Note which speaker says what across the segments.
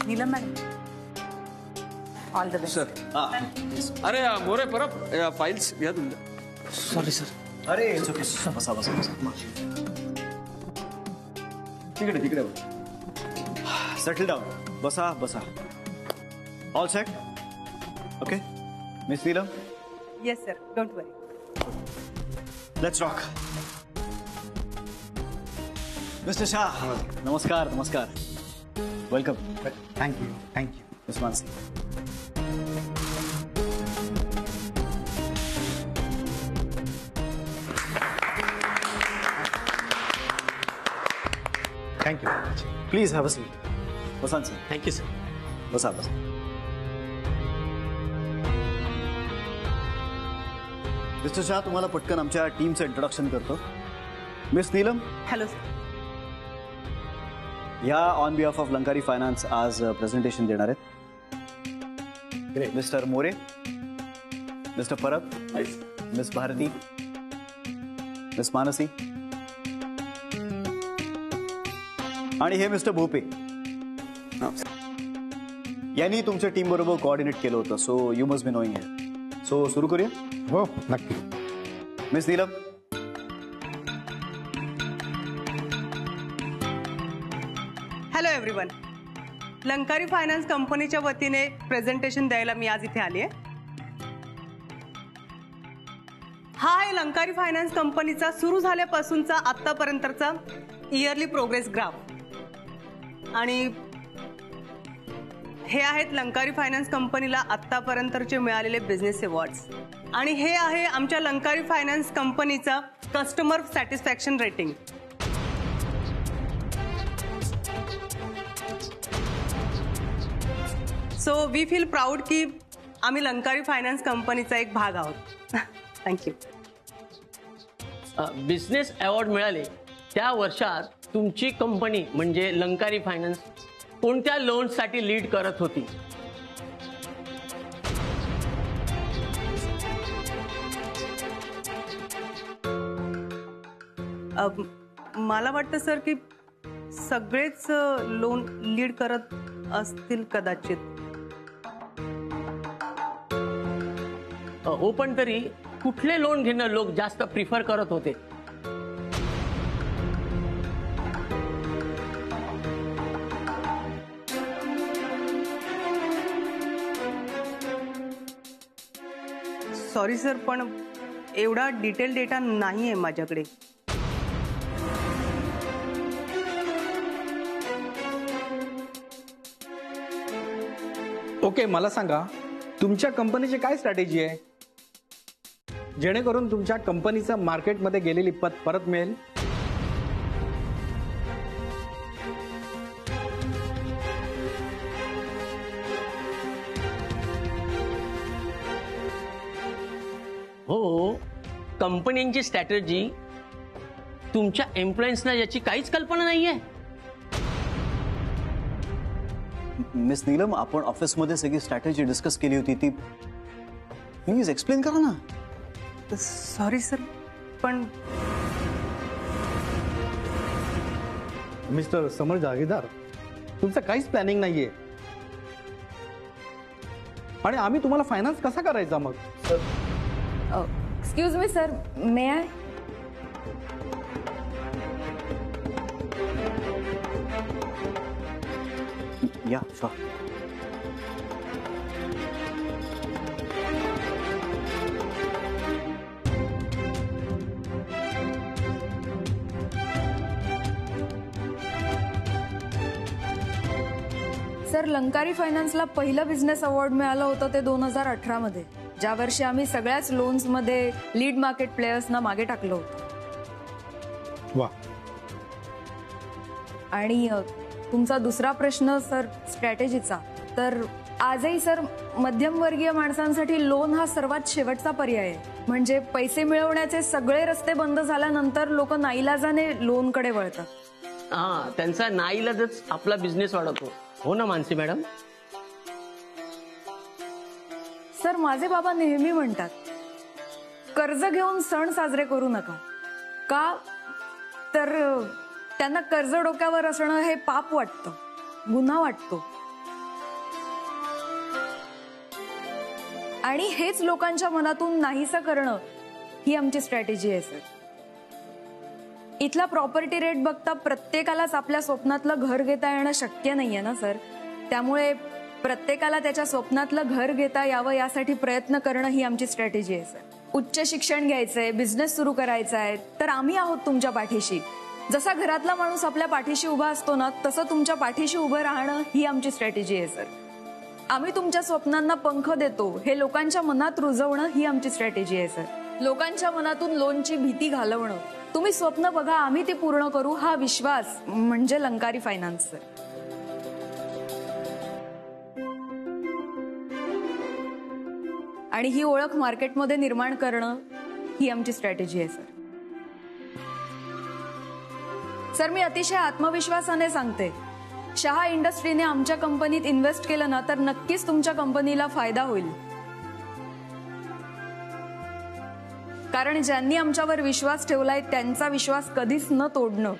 Speaker 1: Neelam madam, all the best
Speaker 2: sir. अरे More Parab files घ्या तुमच्या.
Speaker 3: Sorry sir.
Speaker 4: अरे इट्स ओके. बसा बसा बसा. तिकडे तिकडे सेटल डाऊन. बसा बसा. All set. Okay miss Neelam.
Speaker 1: Yes sir, don't worry.
Speaker 4: Let's rock. Mister Shah, नमस्कार नमस्कार. Welcome.
Speaker 3: Thank you thank you.
Speaker 4: Miss Mansi.
Speaker 3: Thank you.
Speaker 4: Please have a seat. बसा सर.
Speaker 3: Thank you sir.
Speaker 4: बसा बसा. मिस्टर शाह, तुम्हाला पटकन आमच्या टीमचं इंट्रोडक्शन करतो. Miss Neelam,
Speaker 1: hello sir.
Speaker 4: या on behalf of Lankari finance आज प्रेझेंटेशन देणार आहेत. Mister More, mister Parab, miss Bharati, miss Mansi आणि हे मिस्टर भोपे यांनी तुमच्या टीम बरोबर कोऑर्डिनेट केलं होतं. So you must be knowing him. So सुरू करूया.
Speaker 3: हो नक्की.
Speaker 4: Miss Neelam.
Speaker 1: Hello everyone. Lankari finance कंपनीच्या वतीने प्रेझेंटेशन द्यायला मी आज इथे आली आहे. हा आहे लंकारी फायनान्स कंपनीचा सुरू झाल्यापासूनचा आतापर्यंतचा इयरली प्रोग्रेस ग्राफ. आणि हे आहेत लंकारी फायनान्स कंपनीला आतापर्यंतचे मिळालेले बिझनेस अवॉर्ड्स. आणि हे आहे आमच्या लंकारी फायनान्स कंपनीचा customer satisfaction rating. So we feel proud की आम्ही लंकारी फायनान्स कंपनीचा एक भाग आहोत. थँक्यू.
Speaker 5: बिझनेस अवॉर्ड मिळाले त्या वर्षात तुमची कंपनी म्हणजे लंकारी फायनान्स कोणत्या लोन्ससाठी लीड करत होती?
Speaker 1: मला वाटतं सर की सगळेच लोन लीड करत असतील कदाचित.
Speaker 5: हो, पण तरी कुठले लोन घेणं लोक जास्त प्रिफर करत होते?
Speaker 1: सॉरी सर, पण एवढा डिटेल डेटा नाही आहे माझ्याकडे.
Speaker 3: ओके, मला सांगा तुमच्या कंपनीची काय स्ट्रॅटेजी आहे जेणेकरून तुमच्या कंपनीचा मार्केटमध्ये गेलेली पत परत मिळेल?
Speaker 5: हो, कंपनीची स्ट्रॅटेजी तुमच्या एम्प्लॉईजना याची काहीच कल्पना नाहीये.
Speaker 4: मिस नीलम, आपण ऑफिसमध्ये सगळी स्ट्रॅटेजी डिस्कस केली होती ती प्लीज एक्सप्लेन करा ना.
Speaker 1: सॉरी सर, पण
Speaker 3: मिस्टर समर जागीरदार, तुमचं काहीच प्लॅनिंग नाहीये आणि आम्ही तुम्हाला फायनान्स कसा करायचा मग?
Speaker 6: Excuse me sir, may I?
Speaker 4: या शुअर.
Speaker 6: सर, लंकारी फायनान्सला पहिलं बिझनेस अवॉर्ड मिळालं होतं ते 2018 मध्ये, ज्या वर्षी आम्ही सगळ्याच लोन्स मध्ये लीड मार्केट प्लेयर्सना मागे टाकलं होतं.
Speaker 3: वा.
Speaker 6: आणि तुमचा दुसरा प्रश्न सर स्ट्रॅटेजीचा, तर आजही सर मध्यमवर्गीय माणसांसाठी लोन हा सर्वात शेवटचा पर्याय आहे. म्हणजे पैसे मिळवण्याचे सगळे रस्ते बंद झाल्यानंतर लोक नाईलाजाने लोनकडे वळतात.
Speaker 5: हा, त्यांचा नाईलाजच आपला बिझनेस वाढवतो. हो ना मानसी मॅडम?
Speaker 6: सर, माझे बाबा नेहमी म्हणतात कर्ज घेऊन सण साजरे करू नका. का तर त्यांना कर्ज डोक्यावर असणं हे पाप वाटतं, गुन्हा वाटतो. आणि हेच लोकांच्या मनातून नाहीसं करणं ही आमची स्ट्रॅटेजी आहे सर. इथला प्रॉपर्टी रेट बघता प्रत्येकालाच आपल्या स्वप्नातलं घर घेता येणं शक्य नाहीये ना सर. त्यामुळे प्रत्येकाला त्याच्या स्वप्नातलं घर घेता यावं यासाठी प्रयत्न करणं ही आमची स्ट्रॅटेजी आहे सर. उच्च शिक्षण घ्यायचंय, बिझनेस सुरू करायचा आहे, तर आम्ही आहोत तुमच्या पाठीशी. जसा घरातला माणूस आपल्या पाठीशी उभा असतो ना, तसं तुमच्या पाठीशी उभं राहणं ही आमची स्ट्रॅटेजी आहे सर. आम्ही तुमच्या स्वप्नांना पंख देतो हे लोकांच्या मनात रुजवणं ही आमची स्ट्रॅटेजी आहे सर. लोकांच्या मनातून लोनची भीती घालवणं, तुम्ही स्वप्न बघा आम्ही ती पूर्ण करू, हा विश्वास म्हणजे लंकारी फायनान्स सर. आणि ही ओळख मार्केटमध्ये निर्माण करणं ही आमची स्ट्रॅटेजी आहे सर. सर मी अतिशय आत्मविश्वासाने सांगते, शहा इंडस्ट्रीने आमच्या कंपनीत इन्व्हेस्ट केलं ना तर नक्कीच तुमच्या कंपनीला फायदा होईल. कारण ज्यांनी आमच्यावर विश्वास ठेवलाय त्यांचा विश्वास कधीच न तोडणं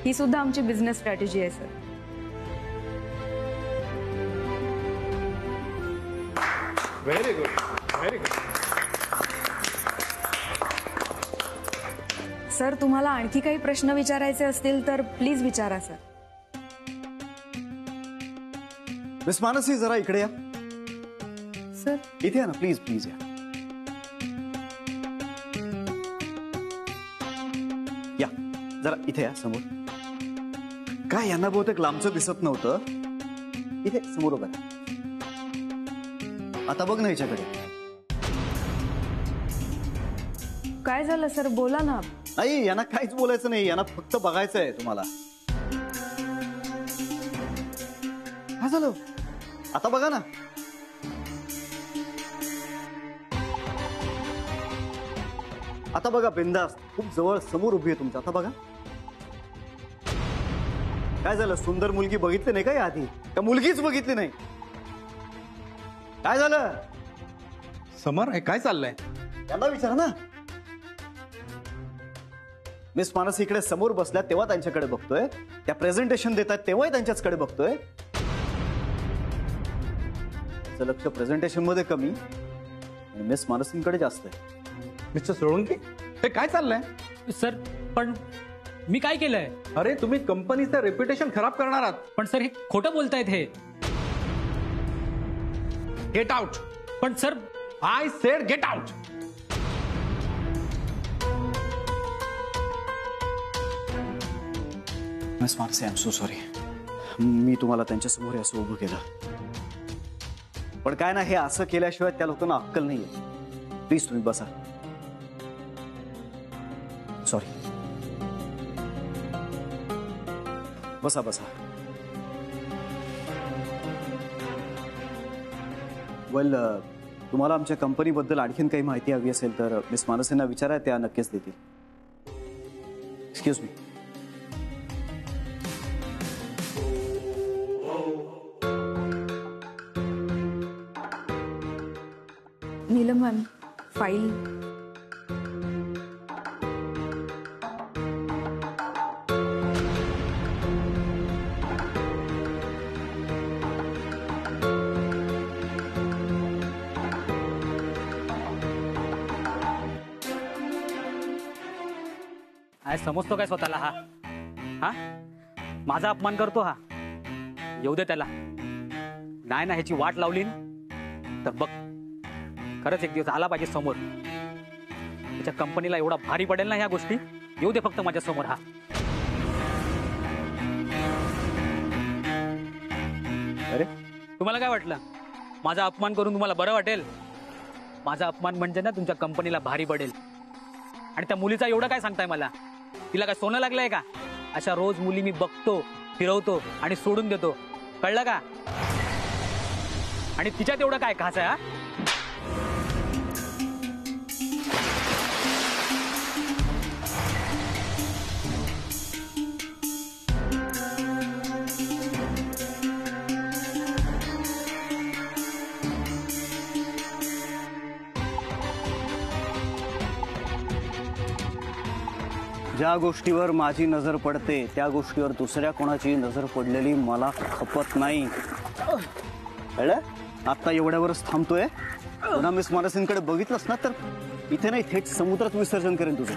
Speaker 6: ही सुद्धा आमची बिझनेस स्ट्रॅटेजी आहे sir.
Speaker 3: Very good, very good.
Speaker 6: Sir तुम्हाला आणखी काही प्रश्न विचारायचे असतील तर प्लीज विचारा सर.
Speaker 4: मिस मानसी जरा इकडे या.
Speaker 6: सर
Speaker 4: इथे या ना, प्लीज प्लीज या. या जरा इथे या समोर. काय यांना बहुतेक लांबचं दिसत नव्हतं. इथे समोर उभं राहा. आता बघ ना याच्याकडे.
Speaker 6: काय झालं सर, बोला ना.
Speaker 4: नाही यांना काहीच बोलायचं नाही, यांना फक्त बघायचं आहे तुम्हाला. काय झालं आता बघा ना. आता बघा बिंदास, खूप जवळ समोर उभी आहे तुमच्या. आता बघा काय झालं. सुंदर मुलगी बघितली नाही का या आधी, का मुलगीच बघितली नाही? काय झालं
Speaker 3: समर हे काय चाललंय?
Speaker 4: त्यांना विचारा ना. मिस मानसी इकडे समोर बसल्या तेव्हा त्यांच्याकडे बघतोय, त्या प्रेझेंटेशन देतात तेव्हाही त्यांच्याचकडे बघतोय. लक्ष प्रेझेंटेशन मध्ये कमी आणि मिस मानसींकडे जास्त आहे.
Speaker 3: मिस्टर सोळंकी हे काय चाललंय?
Speaker 7: सर पण मी काय केलंय?
Speaker 3: अरे तुम्ही कंपनीचं रेप्युटेशन खराब करणार आहात.
Speaker 7: पण सर हे खोटं बोलतायत. हे
Speaker 3: गेट आउट.
Speaker 7: पण sir
Speaker 3: I said get out.
Speaker 4: Miss Mansi I am so sorry. मी तुम्हाला त्यांच्यासमोर असं उभं केलं, पण काय ना हे असं केल्याशिवाय त्या लोकांना अक्कल नाहीये. प्लीज तुम्ही बसा. सॉरी. बसा बसा. वेल तुम्हाला आमच्या कंपनीबद्दल आणखीन काही माहिती हवी असेल तर मिस मानसींना विचारा, त्या नक्कीच देतील. Excuse me.
Speaker 6: Neelam ma'am file.
Speaker 7: काय समजतो काय स्वतःला? हा हा माझा अपमान करतो. हा येऊ दे त्याला. नाही ना ह्याची वाट लावली तर बघ खरंच एक दिवस आला पाहिजे समोर. त्याच्या कंपनीला एवढा भारी पडेल ना ह्या गोष्टी. येऊ दे फक्त माझ्या समोर. हा
Speaker 4: अरे
Speaker 7: तुम्हाला काय वाटलं माझा अपमान करून तुम्हाला बरं वाटेल? माझा अपमान म्हणजे ना तुमच्या कंपनीला भारी पडेल. आणि त्या मुलीचा एवढं काय सांगताय मला? तिला काय सोनं लागलंय का? अशा रोज मुली मी बघतो, फिरवतो आणि सोडून देतो, कळलं का? आणि तिच्यात एवढं काय खास आहे? हा
Speaker 4: ज्या गोष्टीवर माझी नजर पडते त्या गोष्टीवर दुसऱ्या कोणाची नजर पडलेली मला खपत नाही. कळलं? आता एवढ्यावरच थांबतोय पुन्हा मिस मानसींकडे बघितलंस ना तर इथे नाही थेट समुद्रात विसर्जन करेन तुझं.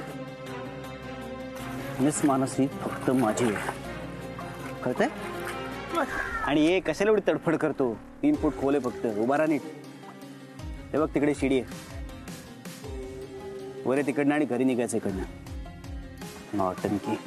Speaker 4: मिस मानसी फक्त माझी आहे, कळतंय? आणि ये कशाला एवढी तडफड करतो? 3 फूट खोल आहे फक्त, उभा राहा नीट. हे बघ तिकडे शिडी आहे, वर तिकडनं आणि घरी निघायचं इकडनं. नौटंकी.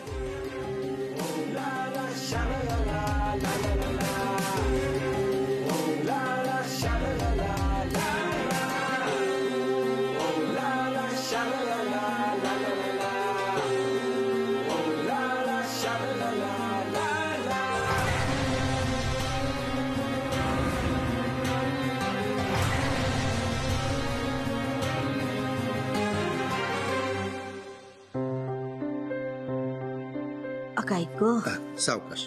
Speaker 8: काय ग
Speaker 9: सावकाश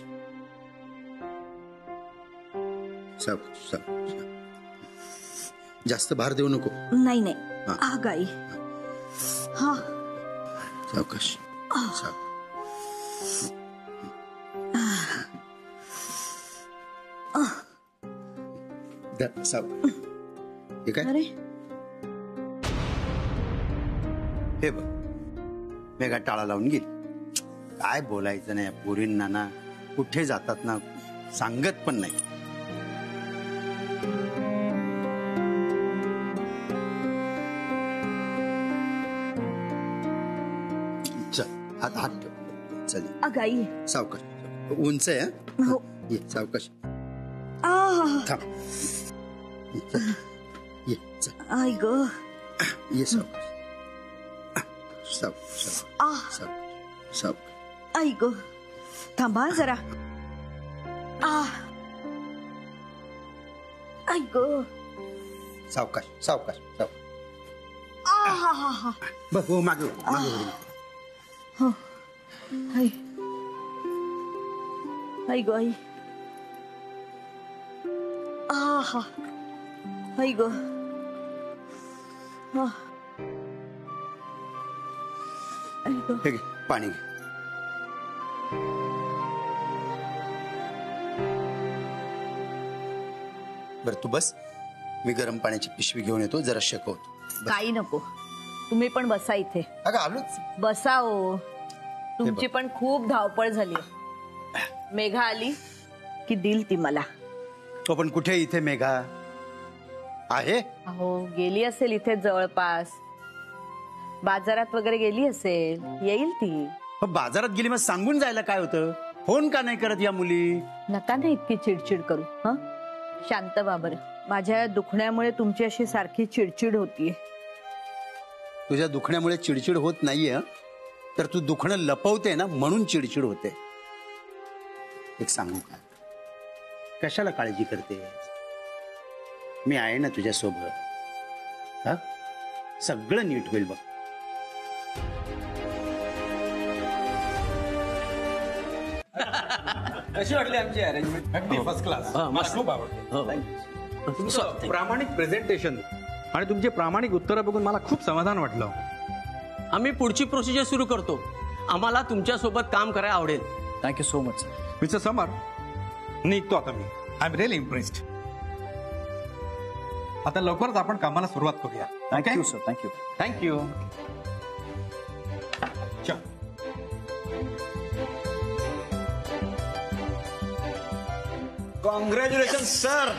Speaker 9: सावकाश सावकाश. जास्त भार देऊ नको.
Speaker 8: नाही नाही आगाई. हा
Speaker 9: सावकाश सावकाश. हे काय?
Speaker 8: अरे
Speaker 9: हे बघ मेघा टाळा लावून गेली. काय बोलायचं नाही पोरींना ना, कुठे जातात ना सांगत पण नाही. चल हात हात ठेव. चल
Speaker 8: आगाई.
Speaker 9: सावकाश. उंच आहे हा?
Speaker 8: हो.
Speaker 9: ये सावकाश. थांब. ये चल.
Speaker 8: आई ग.
Speaker 9: ये सावकाश. सावकाश सावकाश सावकाश.
Speaker 8: आई ग. थांबा जरा. आई ग.
Speaker 9: सावकाश सावकाश सावकाश.
Speaker 8: हा
Speaker 9: बघ हो मागे मागे.
Speaker 8: हो. आई आई ग आई. हा आई ग. आई ग.
Speaker 9: हे घे पाणी घे. बरं तू बस, मी गरम पाण्याची पिशवी घेऊन येतो, जरा शेकवतो.
Speaker 8: काही नको, तुम्ही पण बसा इथे.
Speaker 9: अगं आलोच.
Speaker 8: बसा हो, तुमची पण खूप धावपळ झाली. मेघा आली की दिल ती मला.
Speaker 9: तो पण कुठे इथे मेघा आहे?
Speaker 8: अहो गेली असेल इथे जवळपास, बाजारात वगैरे गेली असेल, येईल ती.
Speaker 9: बाजारात गेली मग सांगून जायला काय होतं? फोन का नाही करत या मुली?
Speaker 8: नका ना इतकी चिडचिड करू. हं शांत व्हा बरं. माझ्या दुखण्यामुळे तुमची अशी सारखी चिडचिड होतीये.
Speaker 9: तुझ्या दुखण्यामुळे चिडचिड होत नाहीये, तर तू दुखणं लपवते ना म्हणून चिडचिड होते. एक सांगू का, कशाला काळजी करते? मी आहे ना तुझ्या सोबत. हा सगळं नीट होईल बघ.
Speaker 3: कशी वाटली आमची अरेंजमेंट? अगदी फर्स्ट क्लास. मला खूप आवडते. तुमचं प्रामाणिक प्रेझेंटेशन आणि तुमचे प्रामाणिक उत्तरं बघून मला खूप समाधान वाटलं.
Speaker 5: आम्ही पुढची प्रोसिजर सुरू करतो. आम्हाला तुमच्यासोबत काम करायला आवडेल.
Speaker 4: Thank you so much.
Speaker 3: Mister Samar, निघतो आता मी. I am really impressed. आता लवकरच आपण कामाला सुरुवात करूया.
Speaker 4: Thank you sir. Thank you.
Speaker 3: Thank you.
Speaker 4: Congratulation sir.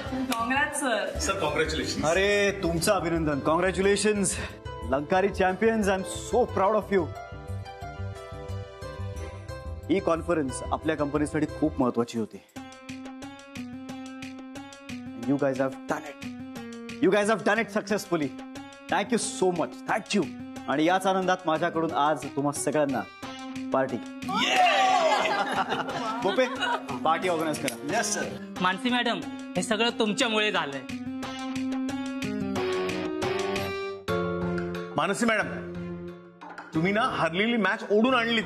Speaker 1: Sir
Speaker 2: congratulation.
Speaker 4: अरे तुमचं अभिनंदन. Congratulations Lankari champions. I am so proud of you. ही कॉन्फरन्स आपल्या कंपनीसाठी खूप महत्वाची होती. You guys have done it. You guys have done it successfully. Thank you so much. Thank you. आणि याच आनंदात माझ्याकडून आज तुम्हा सगळ्यांना पार्टी. बोपे पार्टी ऑर्गनाईज करा.
Speaker 2: Yes sir.
Speaker 10: मानसी मॅडम, हे सगळं तुमच्यामुळे झालंय.
Speaker 2: मानसी मॅडम, तुम्ही ना हरलेली मॅच ओढून आणलीत.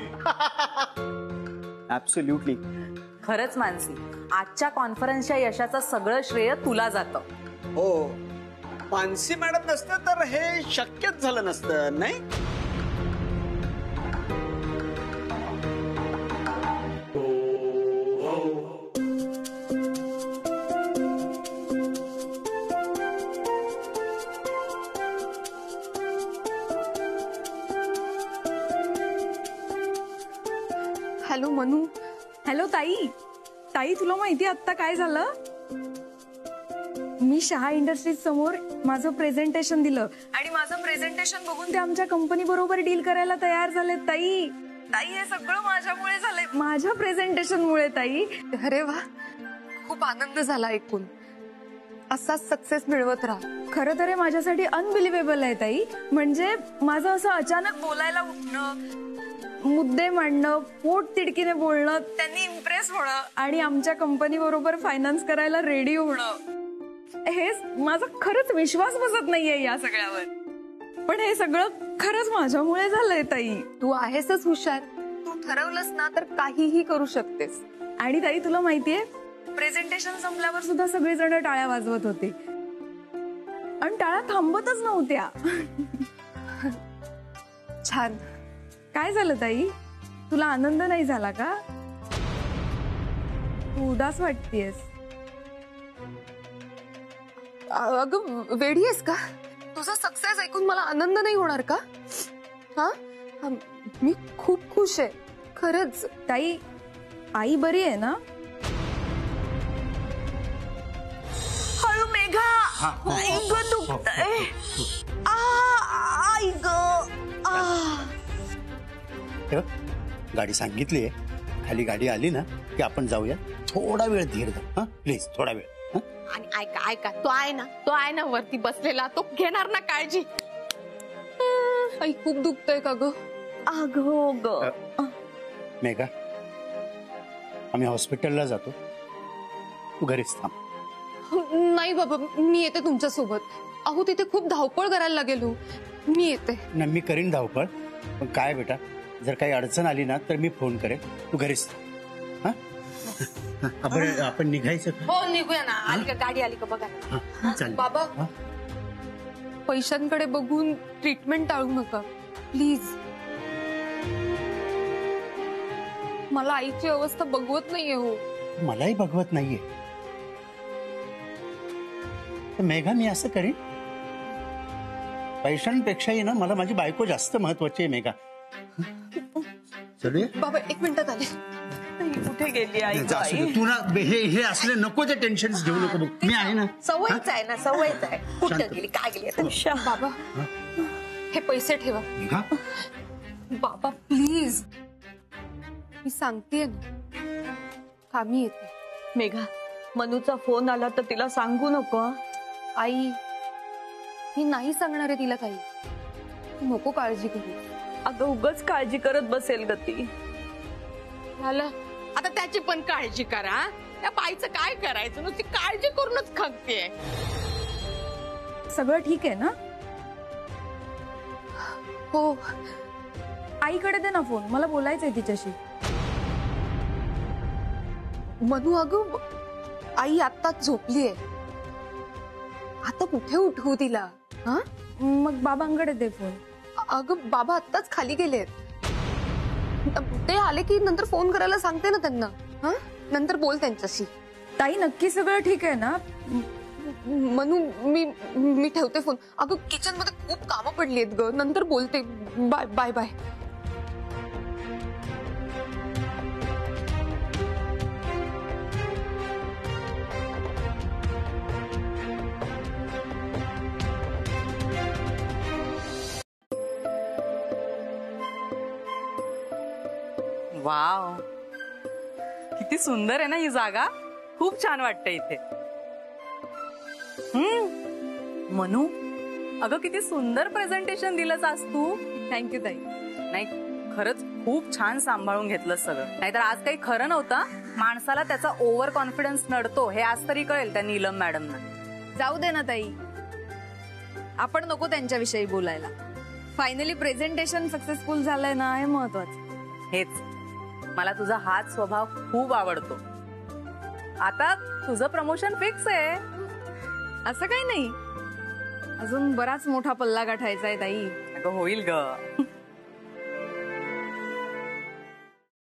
Speaker 4: ऍब्सोल्युटली.
Speaker 11: खरंच मानसी, आजच्या कॉन्फरन्सच्या यशाचं सगळं श्रेय तुला जातं.
Speaker 4: हो, मानसी मॅडम नसतं तर हे शक्यच झालं नसतं नाही.
Speaker 6: हॅलो ताई. ताई तुला माहिती आता काय झालं? मी शहा इंडस्ट्रीज समोर माझं प्रेझेंटेशन दिलं आणि माझं प्रेझेंटेशन बघून ते आमच्या कंपनी बरोबर डील करायला तयार झाले. ताई ताई हे सगळं माझ्यामुळे झालंय, माझ्या प्रेझेंटेशन मुळे ताई.
Speaker 12: अरे वा, खूप आनंद झाला ऐकून. असाच सक्सेस मिळवत राहा.
Speaker 6: खरं तर हे माझ्यासाठी अनबिलिव्हेबल आहे ताई. म्हणजे माझं असं अचानक बोलायला उठणं, मुद्दे मांडणं, पोट तिडकीने बोलणं, त्यांनी इम्प्रेस होणं आणि आमच्या कंपनी बरोबर फायनान्स करायला रेडी होणं, हे माझा खरंच विश्वास बसत नाहीये या सगळ्यावर. पण हे सगळं खरंच माझ्यामुळे झालंय ताई.
Speaker 12: तू आहेसच हुशार. तू ठरवलंस ना तर काहीही करू शकतेस.
Speaker 6: आणि ताई तुला माहितीये, प्रेझेंटेशन संपल्यावर सुद्धा सगळेजण टाळ्या वाजवत होते आणि टाळ्या थांबतच नव्हत्या.
Speaker 12: छान.
Speaker 6: काय झालं ताई, तुला आनंद नाही झाला का? तू उदास वाटतेस.
Speaker 12: अगं वेडी आहेस का? तुझा सक्सेस ऐकून मला आनंद नाही होणार का? हा, मी खूप खुश आहे खरंच.
Speaker 6: ताई आई बरी आहे ना?
Speaker 8: हळू मेघा. आई ग दुखतंय. आई ग.
Speaker 9: गाडी सांगितली खाली गाडी आली ना की आपण जाऊया. थोडा वेळ धीर धर. हा प्लीज, थोडा वेळ.
Speaker 12: आणि ऐका ऐका, तो आहे ना वरती बसलेला, तो घेणार ना काळजी. आई खूप दुखतंय का ग?
Speaker 8: अगो ग.
Speaker 9: मेघा, आम्ही हॉस्पिटलला जातो, तू घरीच थांब.
Speaker 12: नाही बाबा, मी येते तुमच्या सोबत. अहो तिथे खूप धावपळ करायला लागेल. मी येते.
Speaker 9: नाही, मी करीन धावपळ, पण काय बेटा, जर काही अडचण आली ना तर मी फोन करेन, तू घरीच थांब. आपण निघायचं का?
Speaker 12: हो निघूया ना. आली का गाडी? आली का बघा.
Speaker 9: चालेल.
Speaker 12: बाबा, पैशांकडे बघून ट्रीटमेंट टाळू नका प्लीज. मला आईची अवस्था बघवत नाहीये. हो
Speaker 9: मलाही बघवत नाहीये. तर मेघा, मी असं करीन, पैशांपेक्षाही ना मला माझी बायको जास्त महत्वाची आहे. मेघा, चलूया.
Speaker 12: बाबा 1 मिनिटात आले.
Speaker 8: कुठे गेली आई?
Speaker 9: तू ना हे असले नको ते टेन्शन घेऊ नको. मी आहे ना.
Speaker 8: सवयच आहे ना, सवयच आहे. कुठे गेली, काय गेली?
Speaker 12: बाबा हे पैसे ठेवा. बाबा प्लीज, मी सांगतेय ना, कामी येते.
Speaker 8: मेघा, मनूचा फोन आला तर तिला सांगू नको.
Speaker 12: आई, मी नाही सांगणार आहे तिला काही. नको काळजी करू.
Speaker 8: अगं उगाच काळजी करत बसेल ग ती.
Speaker 12: झालं आता त्याची पण काळजी करा. त्या बाईचं काय करायचं, नुसती काळजी करूनच खगतेय.
Speaker 6: सगळं ठीक आहे ना?
Speaker 12: हो.
Speaker 6: आईकडे दे ना फोन, मला बोलायचंय तिच्याशी.
Speaker 12: मनू, अगं आई आत्ताच झोपलीये. आता कुठे उठवू तिला? हा,
Speaker 6: मग बाबांकडे दे फोन.
Speaker 12: अगं बाबा आत्ताच खाली गेलेत. ते आले की नंतर फोन करायला सांगते ना त्यांना. हा, नंतर बोल त्यांच्याशी.
Speaker 6: ताई नक्की सगळं ठीक आहे ना?
Speaker 12: मनू, मी ठेवते फोन. अगं किचन मध्ये खूप कामं पडली आहेत ग, नंतर बोलते. Bye bye bye.
Speaker 11: वाव, किती सुंदर आहे ना ही जागा. खूप छान वाटतं इथे. मनू, अगं किती सुंदर प्रेझेंटेशन दिलंस आज तू.
Speaker 6: थँक्यू ताई.
Speaker 11: नाही खरंच खूप छान सांभाळून घेतलं सगळं. नाहीतर आज काही खरं नव्हतं. माणसाला त्याचा ओव्हर कॉन्फिडन्स नडतो हे आज तरी कळेल त्या नीलम मॅडमना.
Speaker 6: जाऊ दे ना ताई, आपण नको त्यांच्याविषयी बोलायला. फायनली प्रेझेंटेशन सक्सेसफुल झालंय ना, हे महत्वाचं.
Speaker 11: हेच, मला तुझा हाच स्वभाव खूप आवडतो. आता तुझं प्रमोशन फिक्स आहे.
Speaker 6: असं काही नाही, अजून बराच मोठा पल्ला गाठायचा आहे ताई.
Speaker 11: अगं होईल ग.